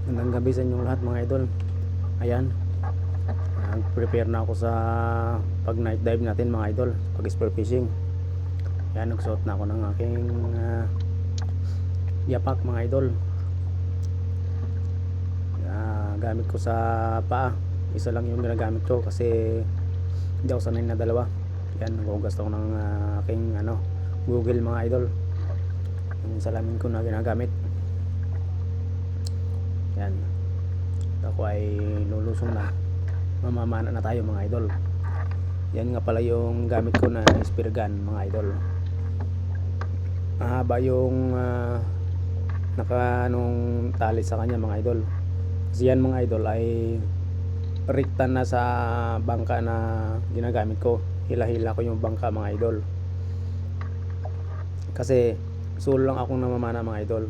Magandang gabi sa inyong lahat mga idol. Ayan, nag-prepare na ako sa pag night dive natin mga idol, pag spear fishing. Ayan, nagsuot na ako ng aking yapak mga idol. Gamit ko sa paa, isa lang yung ginagamit ko kasi hindi ako sanay na dalawa. Ayan, naghugas ako ng aking Google mga idol, yung salamin ko na ginagamit. Ayan, ako ay lulusong na, mamamana na tayo mga idol. Yan nga pala yung gamit ko na spear gun mga idol. Mahaba yung nung tali sa kanya mga idol. Kasi yan mga idol ay rekta na sa bangka na ginagamit ko. Hila-hila ko yung bangka mga idol. Kasi solo lang akong namamana mga idol.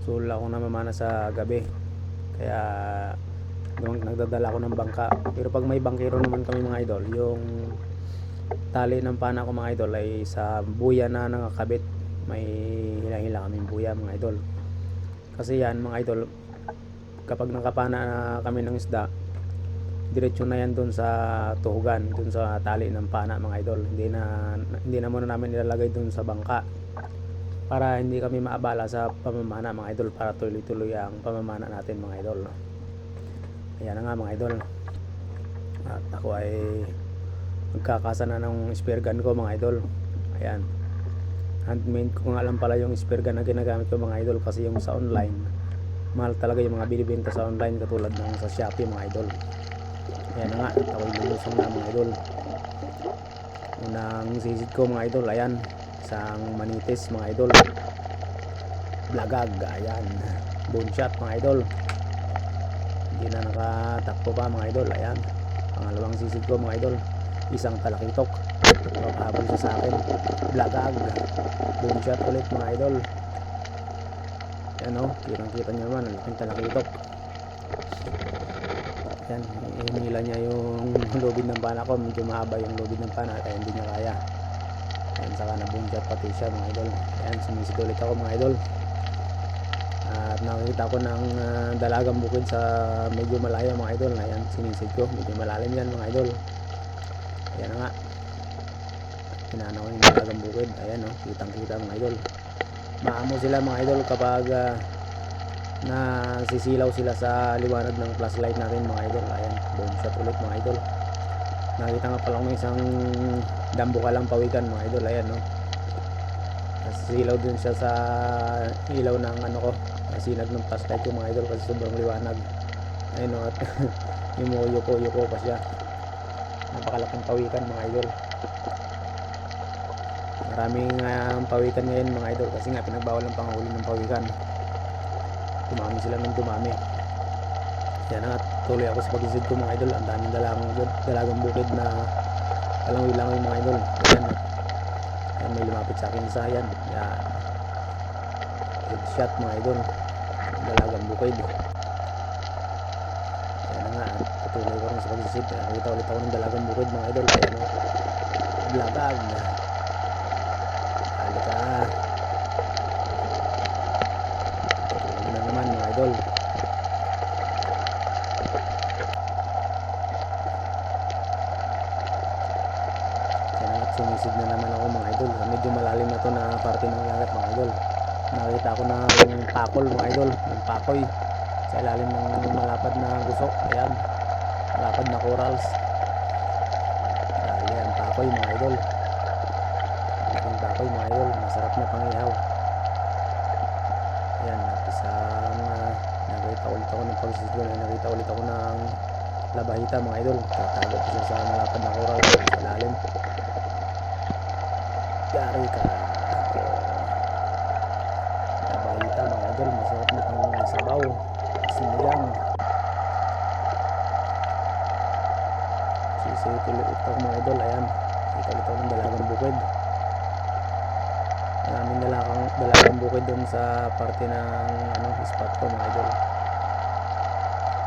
Solo lang akong namamana sa gabi. Kaya nagdadala ako ng bangka. Pero pag may bangkero naman kami mga idol, yung tali ng pana ko mga idol ay sa buya na nakakabit. May hila-hila kaming buya mga idol. Kasi yan mga idol, kapag nakapana na kami ng isda, diretso na yan dun sa tuhugan, dun sa tali ng pana mga idol. Hindi na muna namin ilalagay dun sa bangka para hindi kami maabala sa pamamana mga idol, para tuloy-tuloy ang pamamana natin mga idol. Ayan na nga mga idol, at ako ay magkakasa na ng spear gun ko mga idol. Ayan, handmade ko nga lang pala yung spear gun na ginagamit ko mga idol, kasi yung sa online mahal talaga yung mga binibenta sa online, katulad ng sa Shopee mga idol. Ayan na nga, at ako'y lulusong na mga idol. Unang sisid ko mga idol, ayan, isang manitis mga idol, blagag. Ayan, bone shot mga idol, hindi na nakatakpo pa mga idol. Ayan, pangalawang sisid ko mga idol, isang talakitok, papahabol siya sa akin, blagag, bone shot ulit mga idol. Ayan o, kitang kita nyo naman, ang laking talakitok. Ayan, hinila niya yung lubid ng pana ko, medyo mahaba yung lubid ng pana kaya hindi niya kaya. Ayan, saka na bone shot pati siya mga idol. Ayan, sumisid ulit ako mga idol, at nakita ko ng dalagang bukid sa medyo malayo mga idol. Ayan, sinisid ko, medyo malalim yan mga idol. Ayan na nga, pinanaw ko yung dalagang bukid. Ayan o, kitang kita mga idol. Maamo sila mga idol kapag nasisilaw sila sa liwanag ng flashlight natin mga idol. Ayan, bone shot ulit mga idol. Nakita nga pala ng isang dambukalang pawikan mga idol. Ayan no, nasisilaw din siya sa ilaw ng sinag ng flashlight ko mga idol, kasi sobrang liwanag. Ayun no, at yumuko pa siya. Napakalaking pawikan mga idol. Maraming pawikan ngayon mga idol, kasi nga pinagbawal ang panghuli ng pawikan. Dumami sila ng dumami. Yan na, tuloy ako sa pag-isid ko mga idol. Ang daming dalagang bukid na kalangoy-langoy mga idol. Ayan, ayan, may lumapit sa akin isa. Yan, yan, headshot mga idol, dalagang bukid. Ayan na nga, patuloy ko rin sa pag-isid. Nakita ulit ako ng dalagang bukid mga idol. Ayan o, blagag, halika, patuloy na naman mga idol. Sumisid na naman ako mga idol. Medyo malalim na to na parte ng dagat mga idol. Nakita ko na yung pakol mga idol, yung pakoy sa ilalim ng malapad na gusok. Ayan, malapad na corals. Ayan, pakoy mga idol. Yung pakoy mga idol, masarap na pangihaw. Ayan, at isang nakita ulit ako ng pagsisid. Nakita ulit ako ng labahita mga idol. Tatago ko siya sa malapad na coral sa ilalim. Yari ka, labahita mga idol, masarap na pang sabaw, sinigang. Sisip ulit ito mga idol. Ayan, kita ulit ako ng dalagang bukid. Maraming dalagang bukid dun sa parte ng spot ko mga idol.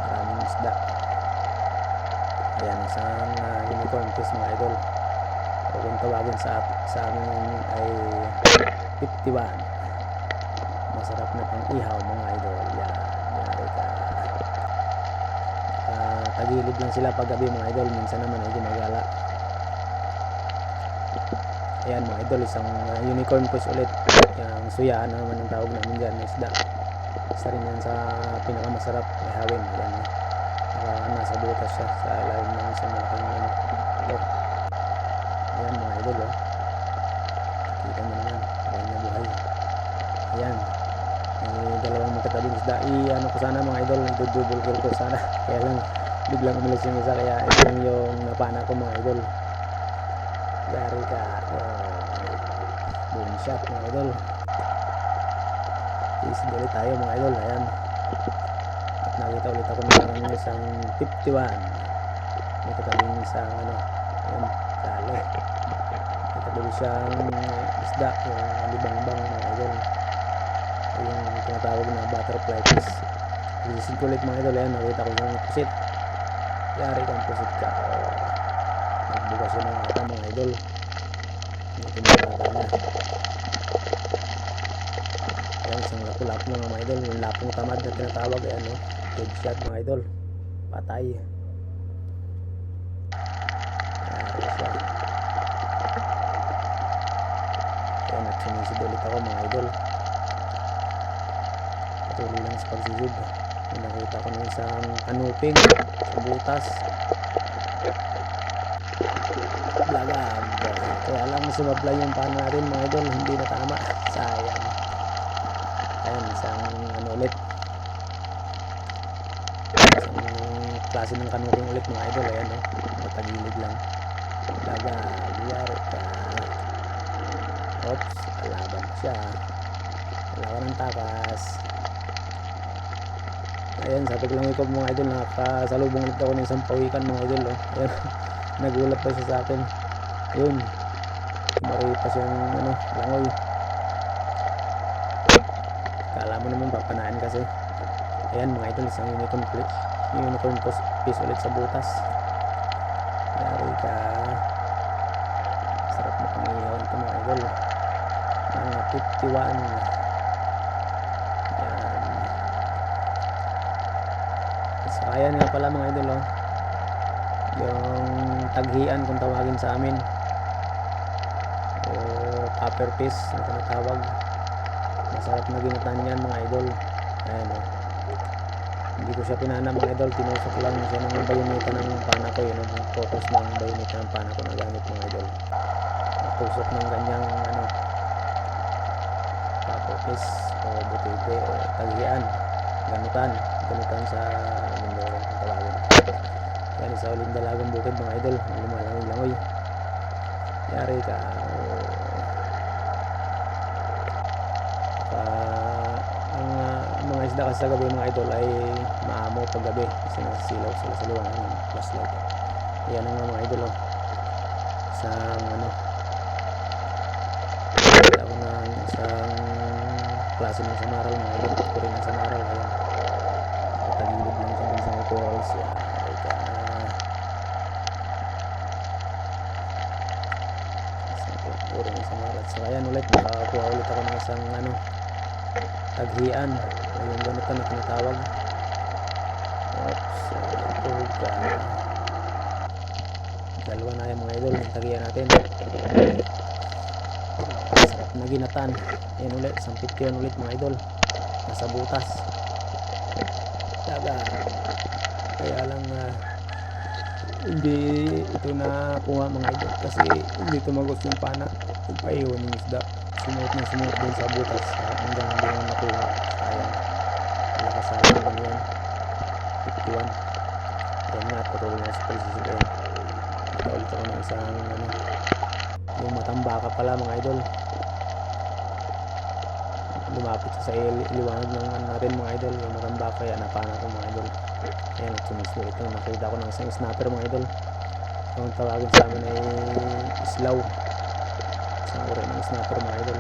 Maraming isda. Ayan, isang unicorn fish mga idol. Kung tawagin sa amin ay 51. Masarap na pang ihaw mga idol. Yan, yan. active lang sila pag gabi mga idol, minsan naman ay gumagala. Ayan mga idol, isang unicorn fish ulit, yung suyaan naman ang tawag namin dyan, isda. Isa rin yan sa pinakamasarap ihawin. Ayan, nasa butas siya sa ilalim ng isang malaking ito. Ayan mga idol, kita nyo naman, buhay na buhay. Ayan, may dalawang magkatabing isda. Ano ko sana mga idol, double kill ko sana, kaya lang biglang umalis yung isa, kaya ito lang yung napana ko mga idol. Yari ka, boom shot mga idol. Isid ulit tayo mga idol. Ayan, at nakita ulit ako ng isang 51, may katabing isang ayan, dali, may katabing siyang isda, yung alibangbang mga idol, yung tinatawag na butterfly fish. Isid ko ulit mga idol. Ayan, nakita ko yung pusit. Yari kang pusit ka, nagbukas yun ng ata mga idol. Hindi tinatawag niya. Ayan, isang lapu-lapu mga idol, yung lapong tamad na tinatawag. Ayan, headshot mga idol, patay. Yari siya. Ayan, at sinisid ulit ako mga idol. Patuloy lang sa pagsisid. Nakita ko ng isang kanuping sa butas. Lagag, kaya lang sumablay yung paan natin mga idol, hindi na tama, sayang. Ayan, isang ulit, isang klase ng kanuping ulit mga idol. Ayan, matagilid lang. Lagag, yari ka. Oops, kalaban siya, wala ka ng takas. Ayan, sabi ko lang ikaw mga idol, nakasalubong ulit ako ng isang pawikan mga idol. Ayan, nagulat pa siya sa akin. Yun, mari pa siyang langoy. Kala mo naman papanain kasi. Ayan mga idol, isang unicorn fish ulit sa butas. Yari ka. Sarap na pangihawan ito mga idol, mga 51. Ayan nga pala mga idol, yung taghian kung tawagin sa amin, o copper fish na tinatawag. Masarap na ginatan yan mga idol. Ayan, hindi ko siya pinana mga idol, tinusok lang siya ng bayoneta ng pana ko. Yun ang focus ng bayoneta ng pana ko na gamit mga idol. Tusok ng ganyang copper fish o butete, taghian, ganutan sa Mindoro ang tawagin. Yan, isa ulit dalagang bukid mga idol, lumalangoy-langoy. Yari ka. Ang mga isda kasi sa gabi mga idol ay maamo pag gabi kasi nasisilaw sila sa luwangan ng flashlight. Ayan nga mga idol, isang ako na isang klase ng samaral mga idol, ko rin ang samaral. Ayan, tagilid lang siya din sa may corals. Puro ng samaral. So ayan ulit, nakakuha ulit ako ng isang taghian, yung ganito na tinatawag. Oops, dalawa na yung mga idol yung taghian natin. Sarap na ginatan. Ayan ulit, isang 51 ulit mga idol, nasa butas. Kaya lang hindi ito na kuha mga idol kasi hindi tumagos yung pana. Nagpaiwan yung isda, sumuot din sa butas hanggang hindi na nakuha. Sayang, wala kasama naman yan. 51. Ayan nga, patuloy na sa pagsisid. Ito ulit ako ng isang yung matambaka pala mga idol. Lumapit sa iliwanag ng natin mga idol, yung matambaka. Kaya napana ko mga idol. Ayan, at sumislo ito. Nakita ko ng isang snapper mga idol. Ang tawagin sa amin ay islaw. Isang uri ng snapper mga idol.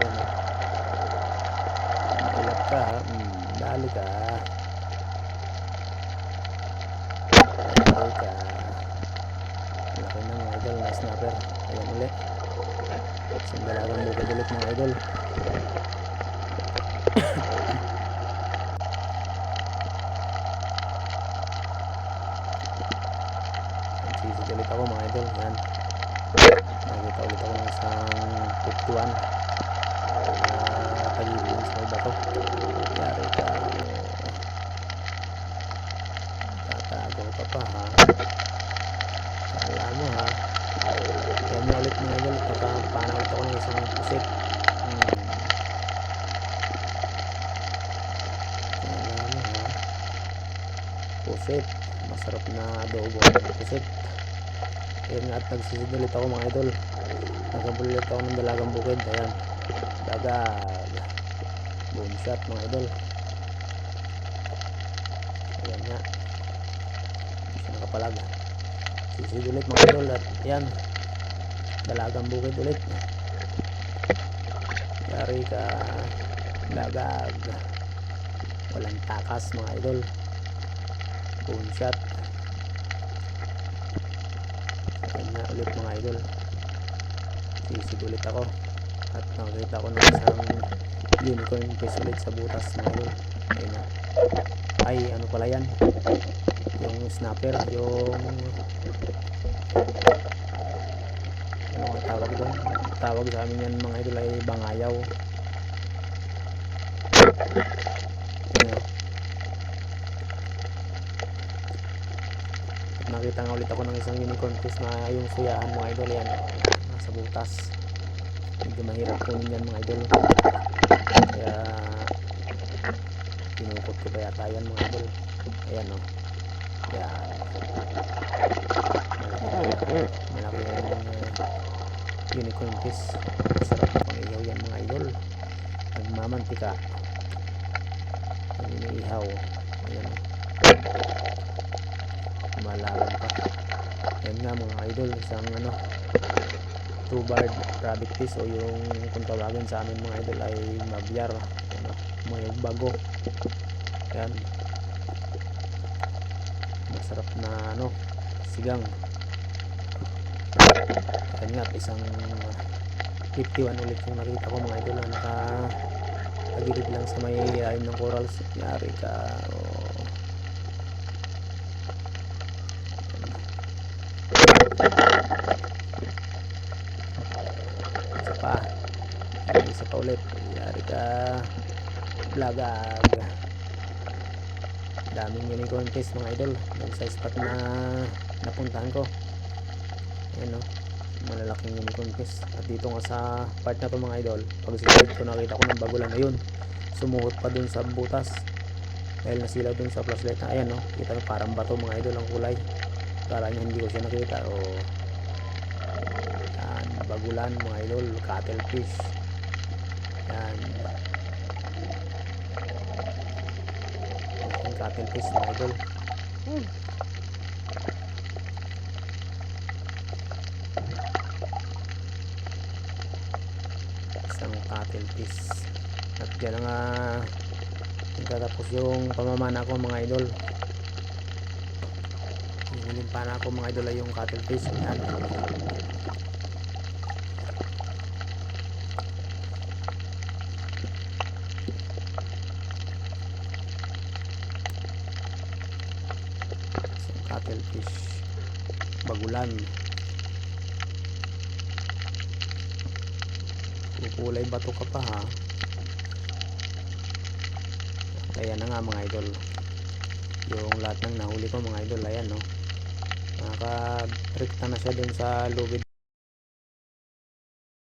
Mailap ka, dali ka. Dali ka. Laki na mga idol na snapper. Ayan ulit, isang dalagang bukid ulit mga idol. sisid ulit ako mga idol. Yan, nakita ulit ako ng isang 51 na tagilid sa may bato. Yari ka, tatago ka pa ha, kala mo ha. Yan na ulit mga idol, nakapana ulit ako ng isang pusit. Kala mo ha, pusit, masarap na adobo ng pusit. Ayan nga, at nagsisid ulit ako mga idol, nagabul ulit ako ng dalagang bukid. Ayan, dagag, boom shot mga idol. Ayan nga, hindi siya nakapalag. Sisid ulit mga idol, at yan, dalagang bukid ulit. Yari ka, dagag, walang takas mga idol, boom shot. Ayan nga ulit mga idol, sisid ulit ako, at nakita ko ng isang unicorn fish ulit sa butas mga idol. Ayun na, ay ano pala yan, yung snapper, yung ano ang tawag doon, tawag sa amin yan mga idol ay bangayaw. Ayun na. At nakita nga ulit ako ng isang unicorn fish na yung suyahan mga idol. Yan, nasa butas, medyo mahirap kunin yan mga idol, kaya tinukot ko pa yata yan mga idol. Ayan o, yan, malaki yung unicorn fish. Masarap na pang ihaw yan mga idol, nagmamantika pag iniihaw. Ayan o, malaban pa. Ayan nga mga idol, isang ano, two-barred rabbit fish, o yung kung tawagin sa amin mga idol ay mabyar. Ayan o, may bago. Ayan, masarap na ano, sigang. Ayan nga, isang 51 ulit yung nakita ko mga idol na nakagilid lang sa may ilalim ng corals. Yari ka, isa pa, isa pa ulit. Yari ka, blagag. Daming unicorn fish mga idol dun sa spot na napuntahan ko. Ayan o, malalaking unicorn fish. At dito nga sa part na to mga idol, pag sisid ko nakita ko ng bagulan, ayun, sumuhot pa dun sa butas dahil nasilaw dun sa flashlight na. Ayan o, kita nyo parang bato mga idol ang kulay, kala nyo hindi ko siya nakita. O yan, bagulan mga idol, cuttlefish. Yan, cuttlefish mga idol. Isang cuttlefish. At dyan na nga nagtatapos yung pamamana ko mga idol. Yung pana ko mga idol ay yung cuttlefish. Yan, cuttlefish, bagulan, kukulay bato ka pa ha. Kaya na nga mga idol, yung lahat ng nahuli ko mga idol. Ayan no, nakarekta na siya dun sa lubid